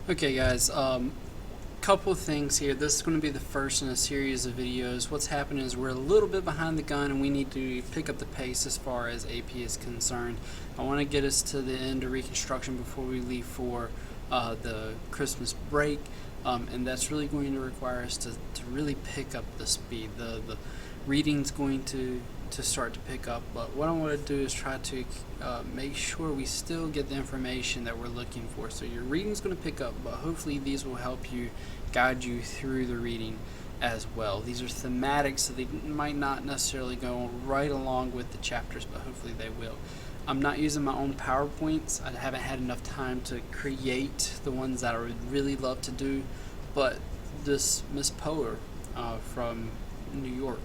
Okay, guys, couple of things here. This is going to be the first in a series of videos. What's happening is we're a little bit behind the gun and we need to pick up the pace as far as AP is concerned. I want to get us to the end of Reconstruction before we leave for the Christmas break, and that's really going to require us to really pick up the speed. The reading's going to start to pick up, but what I want to do is try to make sure we still get the information that we're looking for. So your reading's going to pick up, but hopefully these will help you guide you through the reading as well. These are thematic, so they might not necessarily go right along with the chapters, but hopefully they will. I'm not using my own PowerPoints. I haven't had enough time to create the ones that I would really love to do, but this Miss Poehler from New York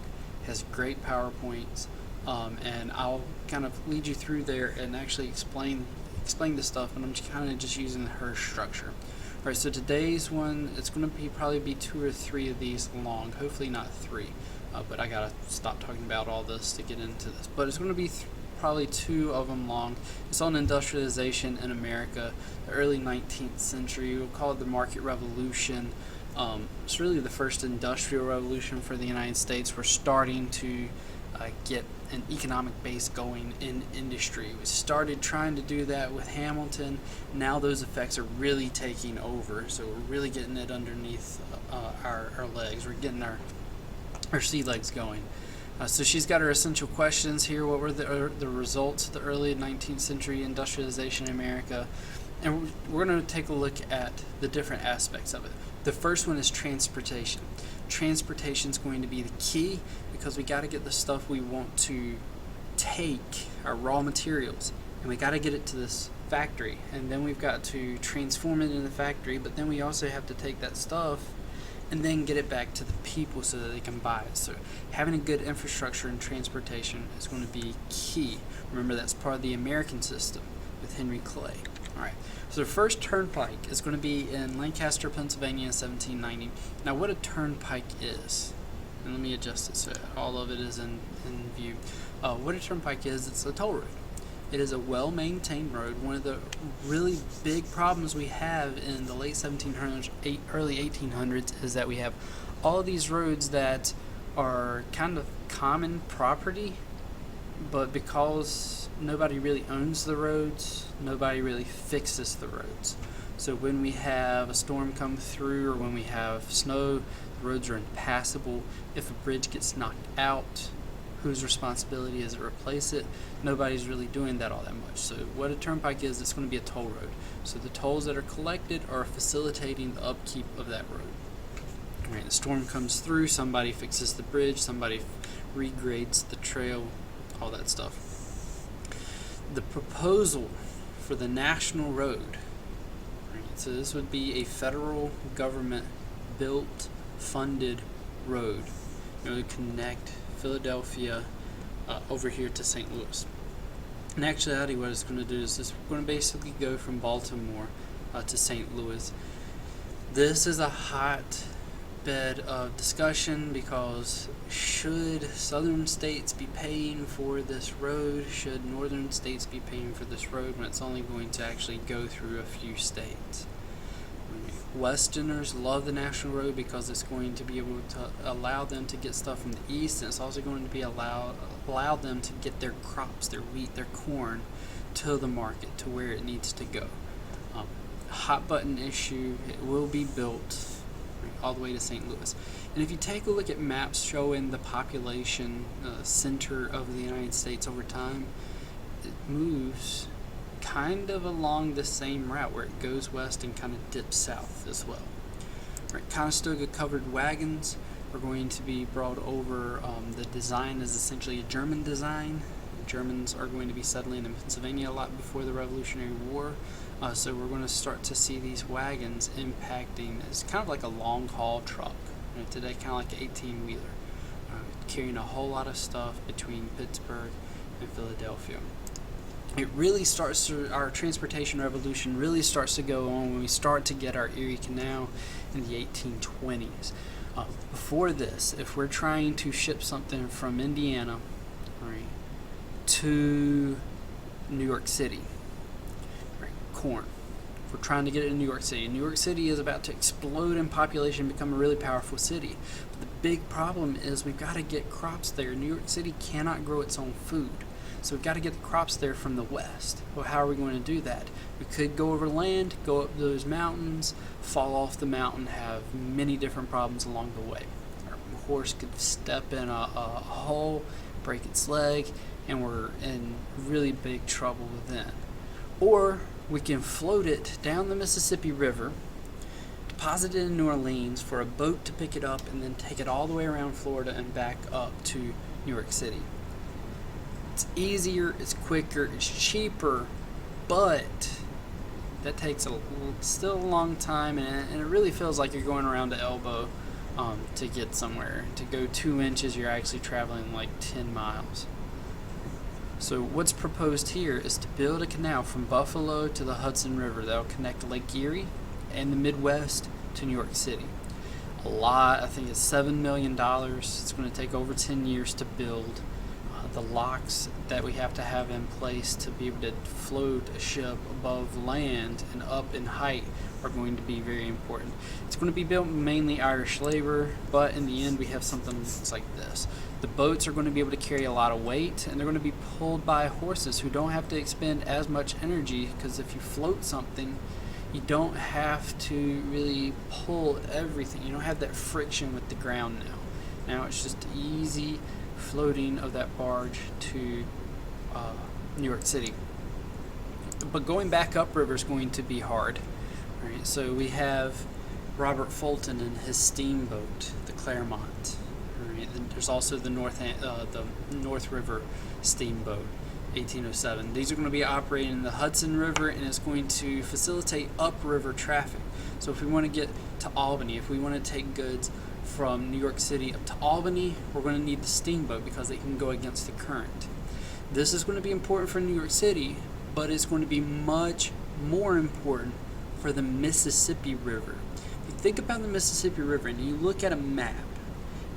has great PowerPoints, and I'll kind of lead you through there and actually explain the stuff, and I'm just kind of just using her structure. All right, so today's one, it's going to probably be 2 or 3 of these long, hopefully not 3, but I gotta stop talking about all this to get into this, but it's going to be probably 2 of them long. It's on industrialization in America, the early 19th century. We'll call it the market revolution. It's really the first industrial revolution for the United States. We're starting to get an economic base going in industry. We started trying to do that with Hamilton. Now those effects are really taking over, so we're really getting it underneath our legs. We're getting our sea legs going. So she's got her essential questions here. What were the results of the early 19th century industrialization in America? And we're going to take a look at the different aspects of it. The first one is transportation. Transportation is going to be the key because we got to get the stuff we want to take, our raw materials, and we got to get it to this factory, and then we've got to transform it in the factory, but then we also have to take that stuff and then get it back to the people so that they can buy it. So having a good infrastructure and transportation is going to be key. Remember, that's part of the American system with Henry Clay. Alright, so the first turnpike is going to be in Lancaster, Pennsylvania in 1790. Now what a turnpike is, and let me adjust it so all of it is in view. What a turnpike is, it's a toll road. It is a well-maintained road. One of the really big problems we have in the late 1700s, early 1800s is that we have all of these roads that are kind of common property, but because nobody really owns the roads, nobody really fixes the roads. So when we have a storm come through or when we have snow, the roads are impassable. If a bridge gets knocked out, whose responsibility is to replace it? Nobody's really doing that all that much. So what a turnpike is, it's going to be a toll road. So the tolls that are collected are facilitating the upkeep of that road. All right, the storm comes through, somebody fixes the bridge, somebody regrades the trail, all that stuff. The proposal for the national road, right, so this would be a federal government built, funded road. It would connect Philadelphia over here to St. Louis. In actuality, what it's going to do is it's going to basically go from Baltimore to St. Louis. This is a hot bed of discussion because should southern states be paying for this road? Should northern states be paying for this road when it's only going to actually go through a few states? Westerners love the national road because it's going to be able to allow them to get stuff from the east, and it's also going to be allow them to get their crops, their wheat, their corn to the market, to where it needs to go. Hot button issue. It will be built all the way to St. Louis. And if you take a look at maps showing the population center of the United States over time, it moves kind of along the same route where it goes west and kind of dips south as well. Right, Conestoga covered wagons are going to be brought over. The design is essentially a German design. The Germans are going to be settling in Pennsylvania a lot before the Revolutionary War. So we're going to start to see these wagons impacting. It's kind of like a long haul truck. Today, kind of like an 18-wheeler, carrying a whole lot of stuff between Pittsburgh and Philadelphia. It really starts to, our transportation revolution really starts to go on when we start to get our Erie Canal in the 1820s. Before this, if we're trying to ship something from Indiana, right, to New York City, right, corn, We're trying to get it in New York City. New York City is about to explode in population, become a really powerful city. But the big problem is we've got to get crops there. New York City cannot grow its own food. So we've got to get the crops there from the west. Well, how are we going to do that? We could go over land, go up those mountains, fall off the mountain, have many different problems along the way. Our horse could step in a hole, break its leg, and we're in really big trouble then. Or we can float it down the Mississippi River, deposit it in New Orleans for a boat to pick it up, and then take it all the way around Florida and back up to New York City. It's easier, it's quicker, it's cheaper, but that takes still a long time, and it really feels like you're going around the elbow to get somewhere. To go 2 inches, you're actually traveling like 10 miles. So what's proposed here is to build a canal from Buffalo to the Hudson River that will connect Lake Erie and the Midwest to New York City. I think it's $7 million. It's going to take over 10 years to build. The locks that we have to have in place to be able to float a ship above land and up in height are going to be very important. It's going to be built mainly Irish labor, but in the end we have something that's like this. The boats are going to be able to carry a lot of weight, and they're going to be pulled by horses who don't have to expend as much energy, because if you float something, you don't have to really pull everything. You don't have that friction with the ground now. Now it's just easy floating of that barge to New York City. But going back upriver is going to be hard. Right? So we have Robert Fulton and his steamboat, the Clermont. Right? There's also the North River steamboat, 1807. These are going to be operating in the Hudson River, and it's going to facilitate upriver traffic. So if we want to get to Albany, if we want to take goods from New York City up to Albany, we're going to need the steamboat because they can go against the current. This is going to be important for New York City, but it's going to be much more important for the Mississippi River. If you think about the Mississippi River and you look at a map,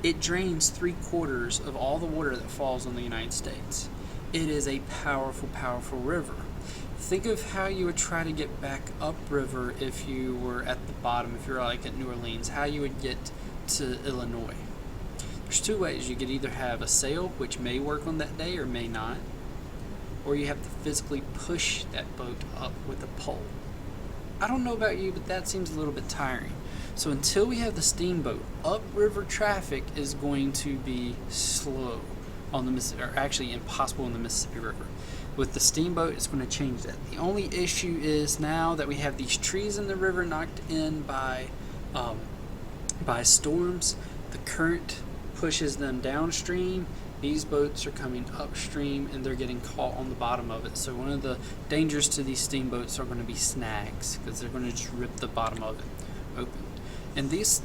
it drains 3/4 of all the water that falls on the United States. It is a powerful, powerful river. Think of how you would try to get back upriver if you were at the bottom, if you're like at New Orleans, how you would get to Illinois. There's two ways. You could either have a sail, which may work on that day or may not, or you have to physically push that boat up with a pole. I don't know about you, but that seems a little bit tiring. So until we have the steamboat, upriver traffic is going to be slow on the Mississippi, or actually impossible on the Mississippi River. With the steamboat, it's going to change that. The only issue is now that we have these trees in the river knocked in by storms, the current pushes them downstream. These boats are coming upstream and they're getting caught on the bottom of it. So one of the dangers to these steamboats are going to be snags, because they're going to just rip the bottom of it open. And these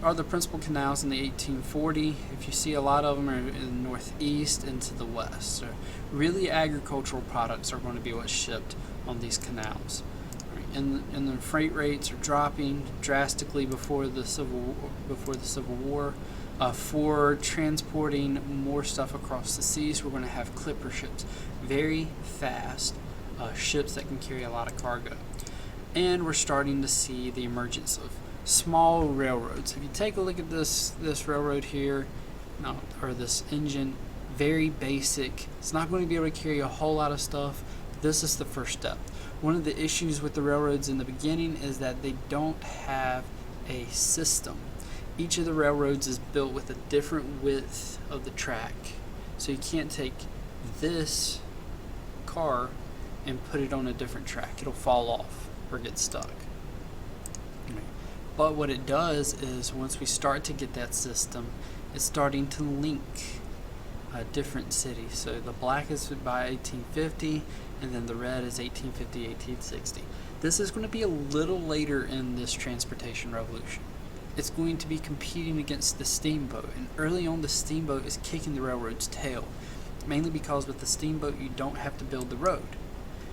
are the principal canals in the 1840. If you see, a lot of them are in the northeast and to the west. So really agricultural products are going to be what's shipped on these canals. And the freight rates are dropping drastically before the Civil War. For transporting more stuff across the seas, we're going to have clipper ships, very fast ships that can carry a lot of cargo. And we're starting to see the emergence of small railroads. If you take a look at this railroad here, or this engine, very basic. It's not going to be able to carry a whole lot of stuff. This is the first step. One of the issues with the railroads in the beginning is that they don't have a system. Each of the railroads is built with a different width of the track. So you can't take this car and put it on a different track. It'll fall off or get stuck. But what it does is, once we start to get that system, it's starting to link different cities. So the black is by 1850, and then the red is 1850, 1860. This is going to be a little later in this transportation revolution. It's going to be competing against the steamboat, and early on the steamboat is kicking the railroad's tail, mainly because with the steamboat you don't have to build the road.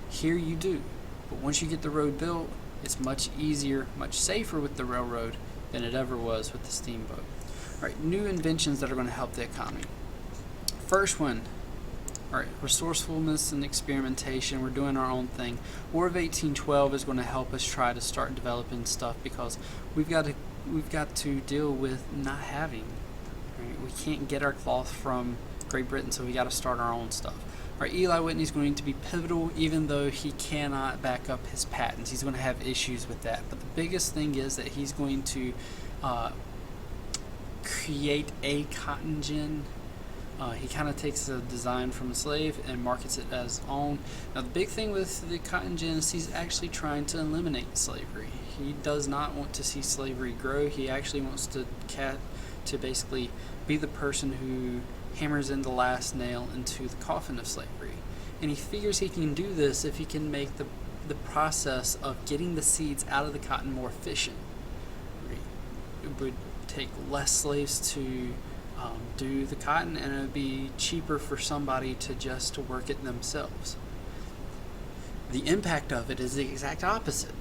Here you do, but once you get the road built, it's much easier, much safer with the railroad than it ever was with the steamboat. All right, new inventions that are going to help the economy. First one, Alright, resourcefulness and experimentation, we're doing our own thing. War of 1812 is going to help us try to start developing stuff because we've got to deal with not having. Right? We can't get our cloth from Great Britain, so we got to start our own stuff. Alright, Eli Whitney is going to be pivotal, even though he cannot back up his patents. He's going to have issues with that. But the biggest thing is that he's going to create a cotton gin. He kind of takes a design from a slave and markets it as own. Now the big thing with the cotton gin is he's actually trying to eliminate slavery. He does not want to see slavery grow. He actually wants to basically be the person who hammers in the last nail into the coffin of slavery. And he figures he can do this if he can make the process of getting the seeds out of the cotton more efficient. It would take less slaves to do the cotton, and it would be cheaper for somebody to work it themselves. The impact of it is the exact opposite.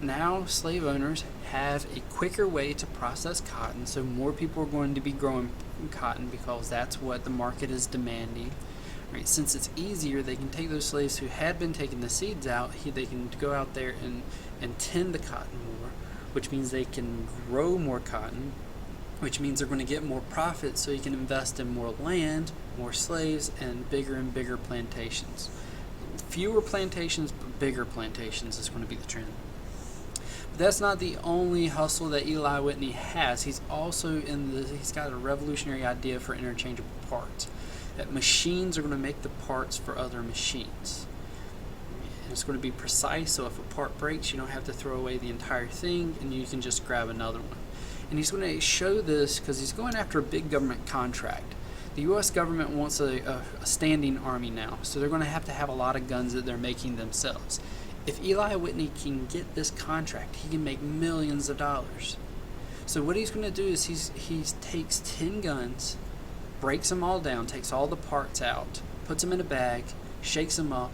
Now slave owners have a quicker way to process cotton, so more people are going to be growing cotton because that's what the market is demanding. Right? Since it's easier, they can take those slaves who had been taking the seeds out, they can go out there and tend the cotton more, which means they can grow more cotton, which means they're going to get more profit, so you can invest in more land, more slaves, and bigger plantations. Fewer plantations, but bigger plantations is going to be the trend. But that's not the only hustle that Eli Whitney has. He's also he's got a revolutionary idea for interchangeable parts. That machines are going to make the parts for other machines. And it's going to be precise, so if a part breaks, you don't have to throw away the entire thing, and you can just grab another one. And he's going to show this because he's going after a big government contract. The U.S. government wants a standing army now, so they're going to have a lot of guns that they're making themselves. If Eli Whitney can get this contract, he can make millions of dollars. So what he's going to do is he takes 10 guns, breaks them all down, takes all the parts out, puts them in a bag, shakes them up,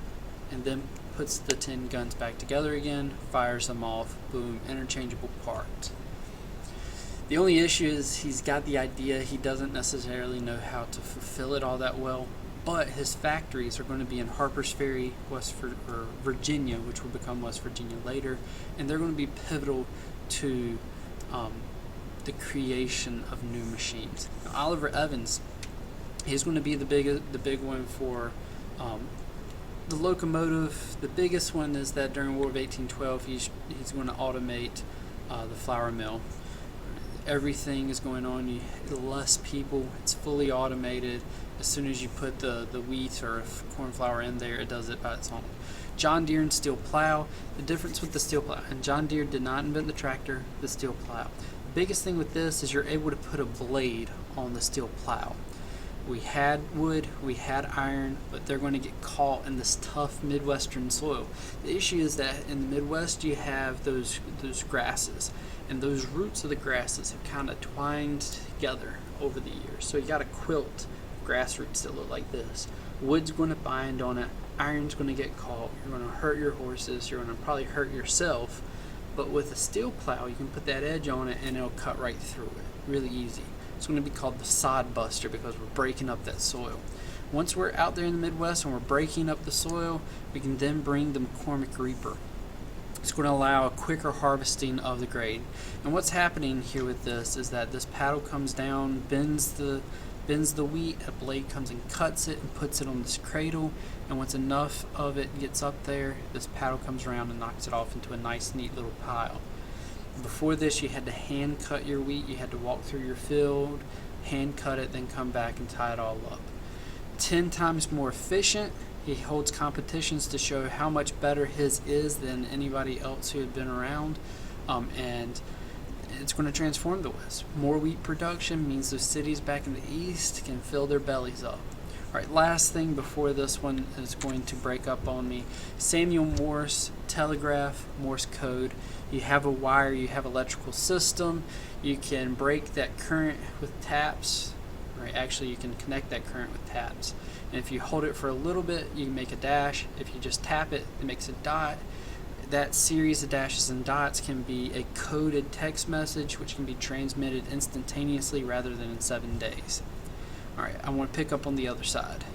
and then puts the 10 guns back together again, fires them off, boom, interchangeable parts. The only issue is he's got the idea, he doesn't necessarily know how to fulfill it all that well, but his factories are going to be in Harpers Ferry, Virginia, which will become West Virginia later, and they're going to be pivotal to the creation of new machines. Now, Oliver Evans, he's going to be the big one for the locomotive. The biggest one is that during War of 1812, he's going to automate the flour mill. Everything is going on, less people, it's fully automated. As soon as you put the wheat or corn flour in there, it does it by its own. John Deere and steel plow. The difference with the steel plow, and John Deere did not invent the tractor, the steel plow. The biggest thing with this is you're able to put a blade on the steel plow. We had wood, we had iron, but they're going to get caught in this tough Midwestern soil. The issue is that in the Midwest you have those grasses, and those roots of the grasses have kind of twined together over the years. So you got a quilt of grass roots that look like this. Wood's going to bind on it, iron's going to get caught, you're going to hurt your horses, you're going to probably hurt yourself. But with a steel plow, you can put that edge on it and it'll cut right through it, really easy. It's going to be called the sod buster because we're breaking up that soil. Once we're out there in the Midwest and we're breaking up the soil, we can then bring the McCormick Reaper. It's going to allow a quicker harvesting of the grain. And what's happening here with this is that this paddle comes down, bends the wheat, a blade comes and cuts it and puts it on this cradle, and once enough of it gets up there, this paddle comes around and knocks it off into a nice neat little pile. Before this, you had to hand cut your wheat, you had to walk through your field, hand cut it, then come back and tie it all up. 10 times more efficient. He holds competitions to show how much better his is than anybody else who had been around, and it's going to transform the West. More wheat production means those cities back in the East can fill their bellies up. Alright, last thing before this one is going to break up on me. Samuel Morse, telegraph, Morse code. You have a wire, you have electrical system. You can break that current with taps. Right, actually you can connect that current with taps. And if you hold it for a little bit, you can make a dash. If you just tap it, it makes a dot. That series of dashes and dots can be a coded text message which can be transmitted instantaneously rather than in 7 days. Alright, I want to pick up on the other side.